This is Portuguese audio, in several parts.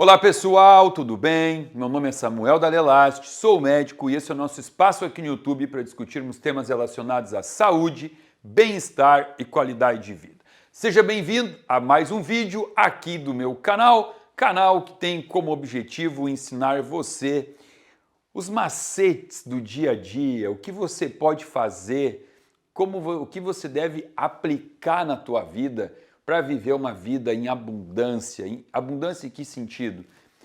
Olá pessoal, tudo bem? Meu nome é Samuel Dalelast, sou médico e esse é o nosso espaço aqui no YouTube para discutirmos temas relacionados à saúde, bem-estar e qualidade de vida. Seja bem-vindo a mais um vídeo aqui do meu canal que tem como objetivo ensinar você os macetes do dia a dia, o que você pode fazer, o que você deve aplicar na tua vida para viver uma vida em abundância. Em abundância em que sentido?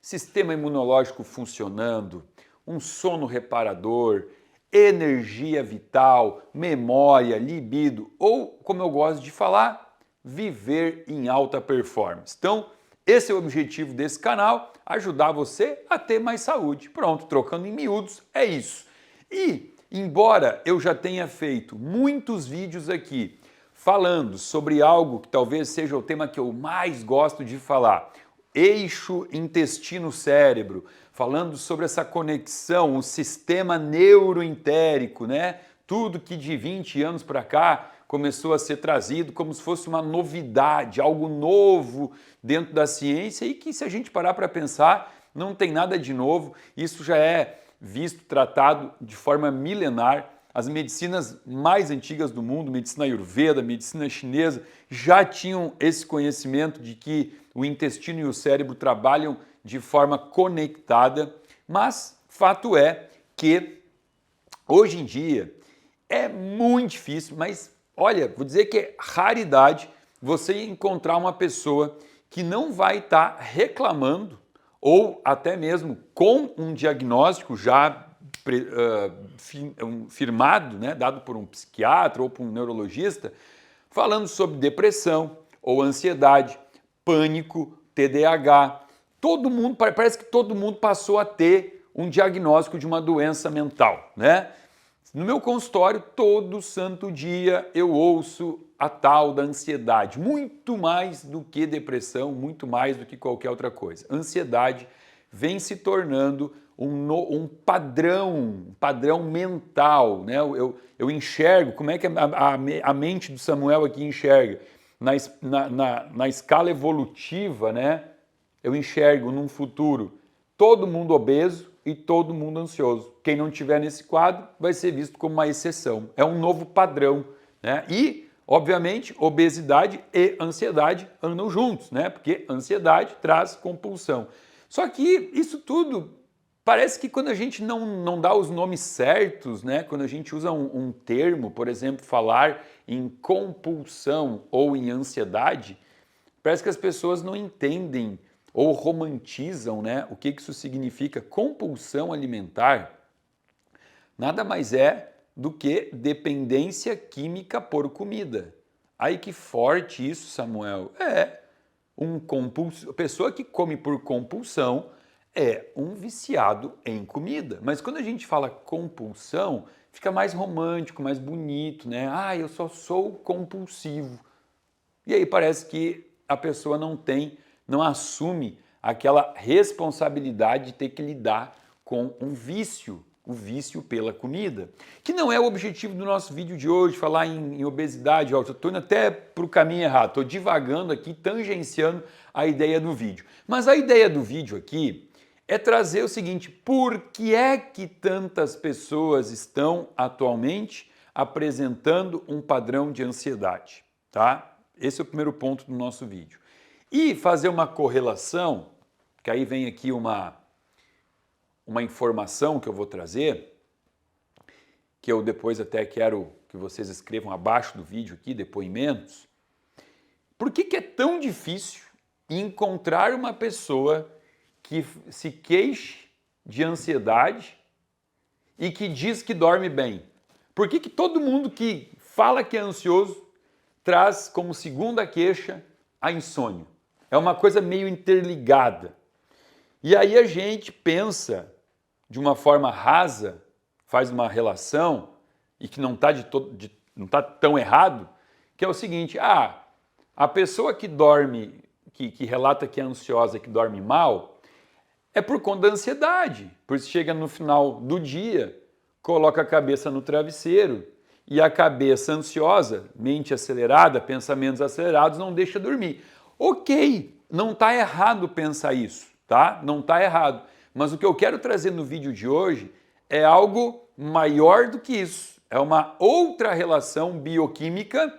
Sistema imunológico funcionando, um sono reparador, energia vital, memória, libido ou, como eu gosto de falar, viver em alta performance. Então, esse é o objetivo desse canal, ajudar você a ter mais saúde. Pronto, trocando em miúdos, é isso. E, embora eu já tenha feito muitos vídeos aqui falando sobre algo que talvez seja o tema que eu mais gosto de falar, eixo intestino-cérebro, falando sobre essa conexão, o sistema neuroentérico, né? Tudo que de 20 anos para cá começou a ser trazido como se fosse uma novidade, algo novo dentro da ciência e que, se a gente parar para pensar, não tem nada de novo. Isso já é visto, tratado de forma milenar. As medicinas mais antigas do mundo, medicina ayurveda, medicina chinesa, já tinham esse conhecimento de que o intestino e o cérebro trabalham de forma conectada, mas fato é que hoje em dia é muito difícil, mas olha, vou dizer que é raridade você encontrar uma pessoa que não vai estar reclamando ou até mesmo com um diagnóstico já firmado, né, dado por um psiquiatra ou por um neurologista, falando sobre depressão ou ansiedade, pânico, TDAH. Todo mundo, parece que todo mundo passou a ter um diagnóstico de uma doença mental, né? No meu consultório, todo santo dia eu ouço a tal da ansiedade, muito mais do que depressão, muito mais do que qualquer outra coisa. Ansiedade vem se tornando um padrão mental, né? Eu enxergo, como é que a mente do Samuel aqui enxerga? Na escala evolutiva, né? Eu enxergo num futuro todo mundo obeso e todo mundo ansioso. Quem não tiver nesse quadro vai ser visto como uma exceção. É um novo padrão, né? E, obviamente, obesidade e ansiedade andam juntos, né? Porque ansiedade traz compulsão. Só que isso tudo parece que quando a gente não dá os nomes certos, né? Quando a gente usa um termo, por exemplo, falar em compulsão ou em ansiedade, parece que as pessoas não entendem ou romantizam, né, o que isso significa. Compulsão alimentar nada mais é do que dependência química por comida. Aí que forte isso, Samuel. A pessoa que come por compulsão é um viciado em comida. Mas quando a gente fala compulsão, fica mais romântico, mais bonito, né? Ah, eu só sou compulsivo. E aí parece que a pessoa não assume aquela responsabilidade de ter que lidar com um vício, o vício pela comida, que não é o objetivo do nosso vídeo de hoje, falar em obesidade. Eu estou indo até para o caminho errado, estou divagando aqui, tangenciando a ideia do vídeo. Mas a ideia do vídeo aqui é trazer o seguinte: por que é que tantas pessoas estão atualmente apresentando um padrão de ansiedade, tá? Esse é o primeiro ponto do nosso vídeo. E fazer uma correlação, que aí vem aqui uma informação que eu vou trazer, que eu depois até quero que vocês escrevam abaixo do vídeo aqui, depoimentos. Por que é tão difícil encontrar uma pessoa que se queixe de ansiedade e que diz que dorme bem? Por que todo mundo que fala que é ansioso traz como segunda queixa a insônia? É uma coisa meio interligada. E aí a gente pensa de uma forma rasa, faz uma relação, e que não está tão errado, que é o seguinte: a pessoa que dorme, que relata que é ansiosa, que dorme mal, é por conta da ansiedade. Por isso chega no final do dia, coloca a cabeça no travesseiro, e a cabeça ansiosa, mente acelerada, pensamentos acelerados, não deixa dormir. Ok, não está errado pensar isso. tá? Não está errado. Mas o que eu quero trazer no vídeo de hoje é algo maior do que isso. É uma outra relação bioquímica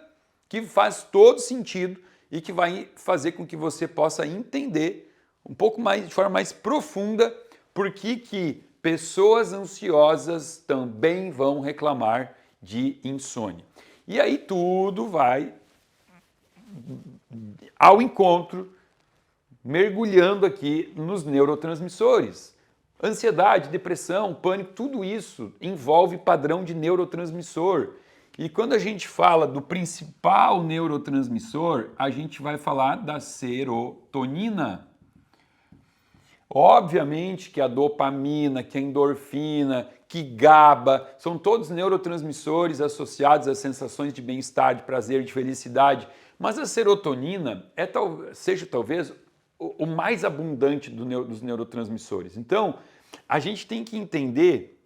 que faz todo sentido e que vai fazer com que você possa entender um pouco mais, de forma mais profunda, por que pessoas ansiosas também vão reclamar de insônia. E aí tudo vai ao encontro, mergulhando aqui nos neurotransmissores. Ansiedade, depressão, pânico, tudo isso envolve padrão de neurotransmissor. E quando a gente fala do principal neurotransmissor, a gente vai falar da serotonina. Obviamente que a dopamina, que a endorfina, que GABA, são todos neurotransmissores associados às sensações de bem-estar, de prazer, de felicidade, mas a serotonina seja talvez o mais abundante dos neurotransmissores. Então, a gente tem que entender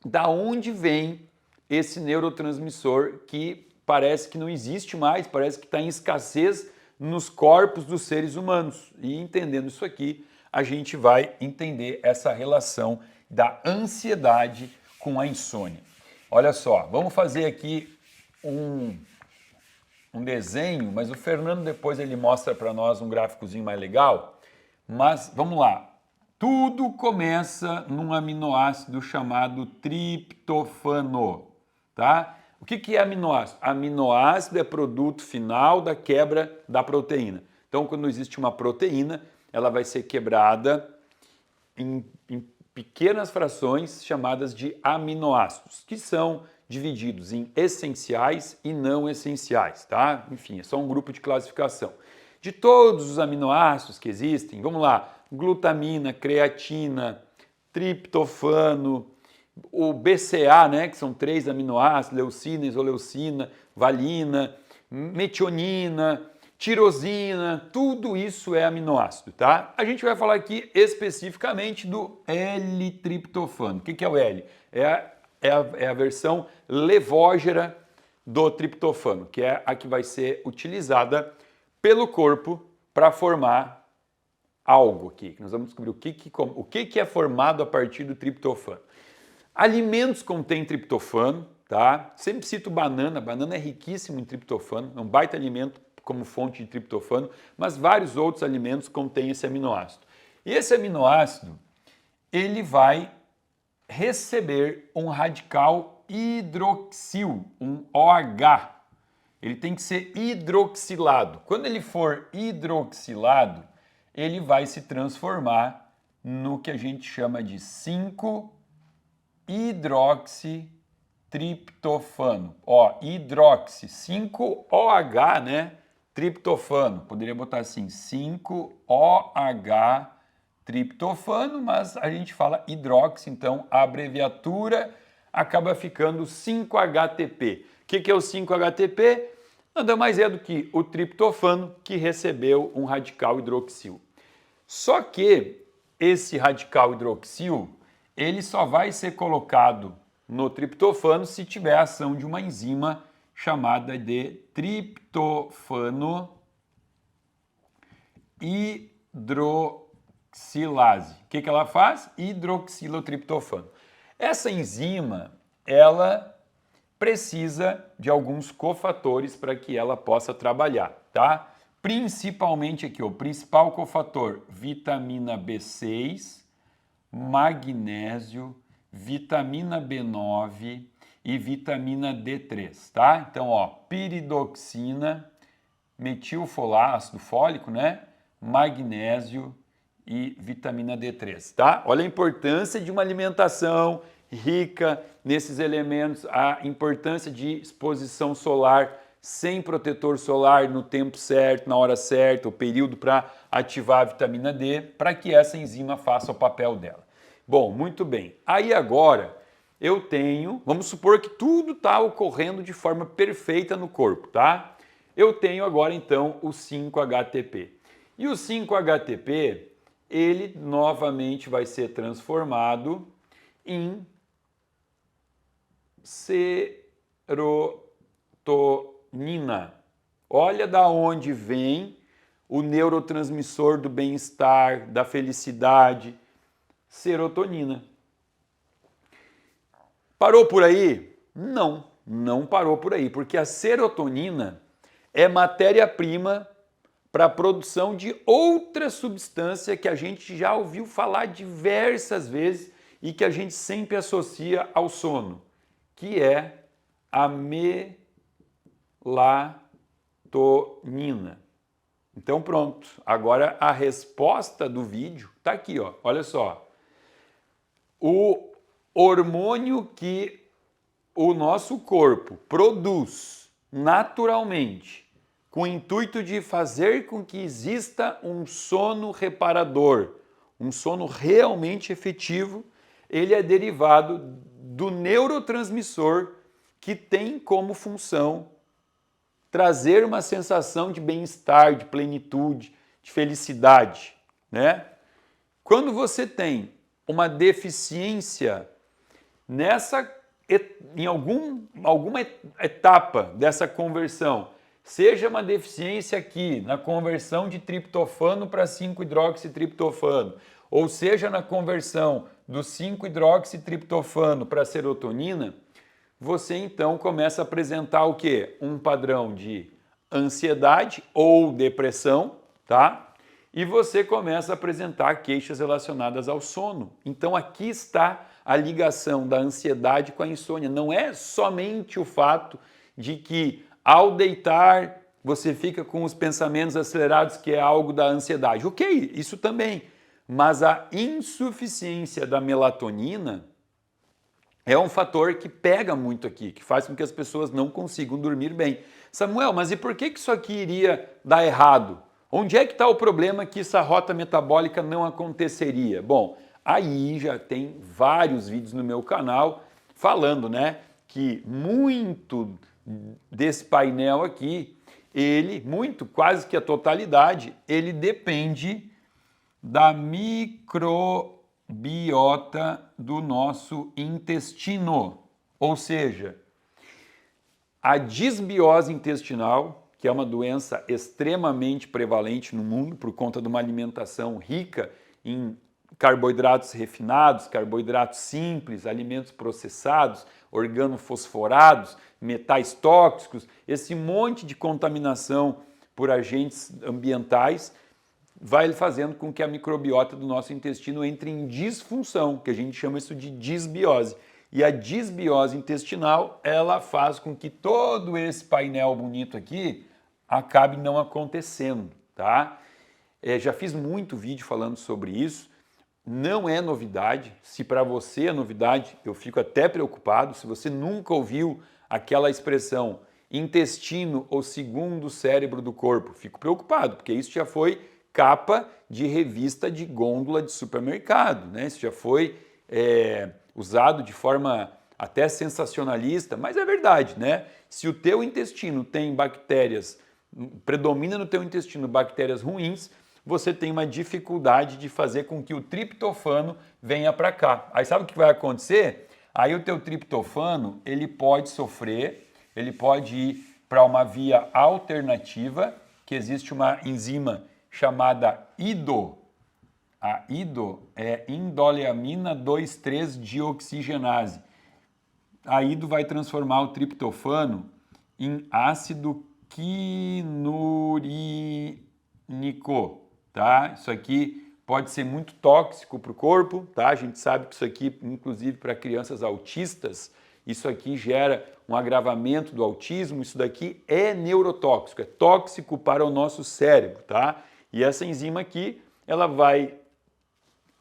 da onde vem esse neurotransmissor que parece que não existe mais, parece que está em escassez nos corpos dos seres humanos. E entendendo isso aqui, a gente vai entender essa relação da ansiedade com a insônia. Olha só, vamos fazer aqui um desenho, mas o Fernando depois ele mostra para nós um gráficozinho mais legal. Mas vamos lá. Tudo começa num aminoácido chamado triptofano, tá? O que é aminoácido? Aminoácido é produto final da quebra da proteína. Então, quando existe uma proteína, ela vai ser quebrada em pequenas frações chamadas de aminoácidos, que são divididos em essenciais e não essenciais, tá? Enfim, é só um grupo de classificação. De todos os aminoácidos que existem, vamos lá, glutamina, creatina, triptofano, o BCA, né, que são 3 aminoácidos, leucina, isoleucina, valina, metionina, tirosina, tudo isso é aminoácido, tá? A gente vai falar aqui especificamente do L-triptofano. O que é o L? É a versão levógera do triptofano, que é a que vai ser utilizada pelo corpo para formar algo aqui. Nós vamos descobrir o que é formado a partir do triptofano. Alimentos contêm triptofano, tá? Sempre cito banana. Banana é riquíssimo em triptofano, é um baita alimento como fonte de triptofano, mas vários outros alimentos contêm esse aminoácido. E esse aminoácido, ele vai receber um radical hidroxil, um OH. Ele tem que ser hidroxilado. Quando ele for hidroxilado, ele vai se transformar no que a gente chama de 5-hidroxitriptofano. Ó, hidroxi, 5-OH, né? Triptofano. Poderia botar assim, 5-OH triptofano, mas a gente fala hidroxi, então a abreviatura acaba ficando 5-HTP. O que é o 5-HTP? Nada mais é do que o triptofano que recebeu um radical hidroxil. Só que esse radical hidroxil, ele só vai ser colocado no triptofano se tiver a ação de uma enzima chamada de triptofano hidroxilase. O que ela faz? Hidroxila o triptofano. Essa enzima, ela precisa de alguns cofatores para que ela possa trabalhar, tá? Principalmente aqui, o principal cofator, vitamina B6, magnésio, vitamina B9 e vitamina D3, tá? Então, ó, piridoxina, metilfolato, ácido fólico, né? Magnésio e vitamina D3, tá? Olha a importância de uma alimentação rica nesses elementos, a importância de exposição solar sem protetor solar no tempo certo, na hora certa, o período para ativar a vitamina D, para que essa enzima faça o papel dela. Bom, muito bem. Aí agora eu tenho, vamos supor que tudo está ocorrendo de forma perfeita no corpo, tá? Eu tenho agora então o 5-HTP. E o 5-HTP, ele novamente vai ser transformado em serotonina. Olha da onde vem o neurotransmissor do bem-estar, da felicidade, serotonina. Parou por aí? Não, não parou por aí, porque a serotonina é matéria-prima para a produção de outra substância que a gente já ouviu falar diversas vezes e que a gente sempre associa ao sono, que é a melatonina. Então pronto, agora a resposta do vídeo está aqui, ó. Olha só. O hormônio que o nosso corpo produz naturalmente com o intuito de fazer com que exista um sono reparador, um sono realmente efetivo, ele é derivado do neurotransmissor que tem como função trazer uma sensação de bem-estar, de plenitude, de felicidade, né? Quando você tem uma deficiência em alguma etapa dessa conversão, seja uma deficiência aqui na conversão de triptofano para 5-hidroxitriptofano, ou seja na conversão do 5-hidroxitriptofano para serotonina, você então começa a apresentar o quê? Um padrão de ansiedade ou depressão, tá? E você começa a apresentar queixas relacionadas ao sono. Então aqui está a ligação da ansiedade com a insônia. Não é somente o fato de que ao deitar você fica com os pensamentos acelerados, que é algo da ansiedade. Ok, isso também. Mas a insuficiência da melatonina é um fator que pega muito aqui, que faz com que as pessoas não consigam dormir bem. Samuel, mas e por que isso aqui iria dar errado? Onde é que está o problema que essa rota metabólica não aconteceria? Bom, aí já tem vários vídeos no meu canal falando, né, que muito desse painel aqui, quase que a totalidade, ele depende da microbiota do nosso intestino. Ou seja, a disbiose intestinal, que é uma doença extremamente prevalente no mundo por conta de uma alimentação rica em carboidratos refinados, carboidratos simples, alimentos processados, organofosforados, metais tóxicos, esse monte de contaminação por agentes ambientais vai fazendo com que a microbiota do nosso intestino entre em disfunção, que a gente chama isso de disbiose. E a disbiose intestinal, ela faz com que todo esse painel bonito aqui acabe não acontecendo, tá? Já fiz muito vídeo falando sobre isso, não é novidade. Se para você é novidade, eu fico até preocupado. Se você nunca ouviu aquela expressão intestino ou segundo cérebro do corpo, fico preocupado, porque isso já foi capa de revista de gôndola de supermercado, né? Isso já foi usado de forma até sensacionalista, mas é verdade, né? Se o teu intestino tem bactérias, predomina no teu intestino bactérias ruins, você tem uma dificuldade de fazer com que o triptofano venha para cá. Aí sabe o que vai acontecer? Aí o teu triptofano, ele pode sofrer, ele pode ir para uma via alternativa, que existe uma enzima chamada IDO. A IDO é indoleamina 2,3-dioxigenase. A IDO vai transformar o triptofano em ácido quinurínico, tá? Isso aqui pode ser muito tóxico para o corpo, tá? A gente sabe que isso aqui, inclusive para crianças autistas, isso aqui gera um agravamento do autismo, isso daqui é neurotóxico, é tóxico para o nosso cérebro, tá? E essa enzima aqui, ela vai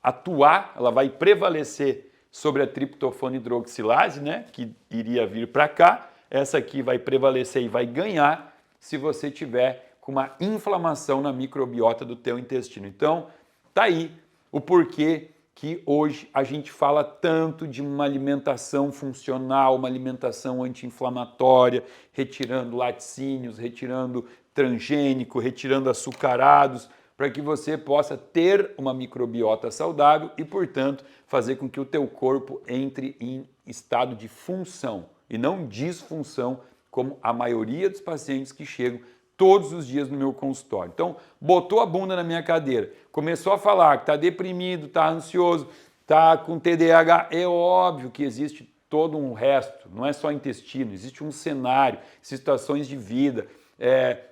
atuar, ela vai prevalecer sobre a triptofano hidroxilase, né, que iria vir para cá. Essa aqui vai prevalecer e vai ganhar se você tiver com uma inflamação na microbiota do teu intestino. Então, tá aí o porquê que hoje a gente fala tanto de uma alimentação funcional, uma alimentação anti-inflamatória, retirando laticínios, retirando transgênico, retirando açucarados, para que você possa ter uma microbiota saudável e, portanto, fazer com que o teu corpo entre em estado de função e não disfunção, como a maioria dos pacientes que chegam todos os dias no meu consultório. Então, botou a bunda na minha cadeira, começou a falar que está deprimido, está ansioso, está com TDAH, é óbvio que existe todo um resto, não é só intestino, existe um cenário, situações de vida,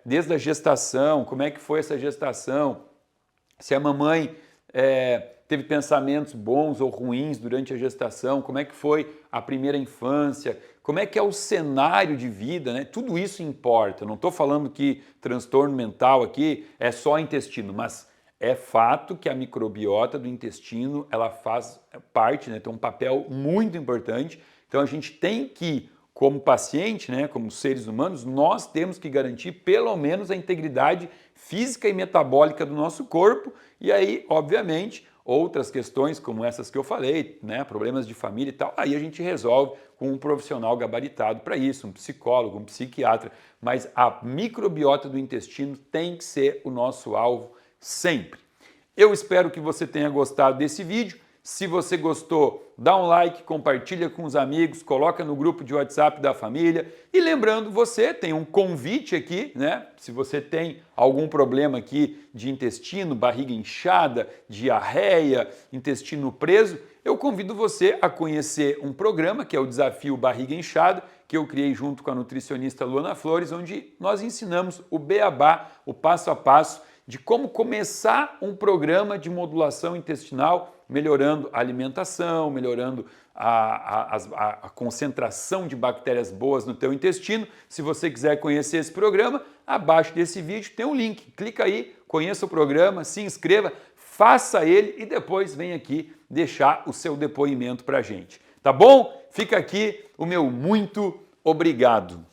desde a gestação, como é que foi essa gestação, se a mamãe teve pensamentos bons ou ruins durante a gestação, como é que foi a primeira infância, como é que é o cenário de vida, né? Tudo isso importa. Não estou falando que transtorno mental aqui é só intestino, mas é fato que a microbiota do intestino ela faz parte, né? Tem um papel muito importante. Então a gente tem que, como paciente, né, como seres humanos, nós temos que garantir pelo menos a integridade física e metabólica do nosso corpo e aí, obviamente, outras questões como essas que eu falei, né, problemas de família e tal, aí a gente resolve com um profissional gabaritado para isso, um psicólogo, um psiquiatra, mas a microbiota do intestino tem que ser o nosso alvo sempre. Eu espero que você tenha gostado desse vídeo. Se você gostou, dá um like, compartilha com os amigos, coloca no grupo de WhatsApp da família. E lembrando, você tem um convite aqui, né? Se você tem algum problema aqui de intestino, barriga inchada, diarreia, intestino preso, eu convido você a conhecer um programa que é o Desafio Barriga Inchada, que eu criei junto com a nutricionista Luana Flores, onde nós ensinamos o beabá, o passo a passo, de como começar um programa de modulação intestinal, melhorando a alimentação, melhorando a concentração de bactérias boas no teu intestino. Se você quiser conhecer esse programa, abaixo desse vídeo tem um link. Clica aí, conheça o programa, se inscreva, faça ele e depois vem aqui deixar o seu depoimento para a gente. Tá bom? Fica aqui o meu muito obrigado.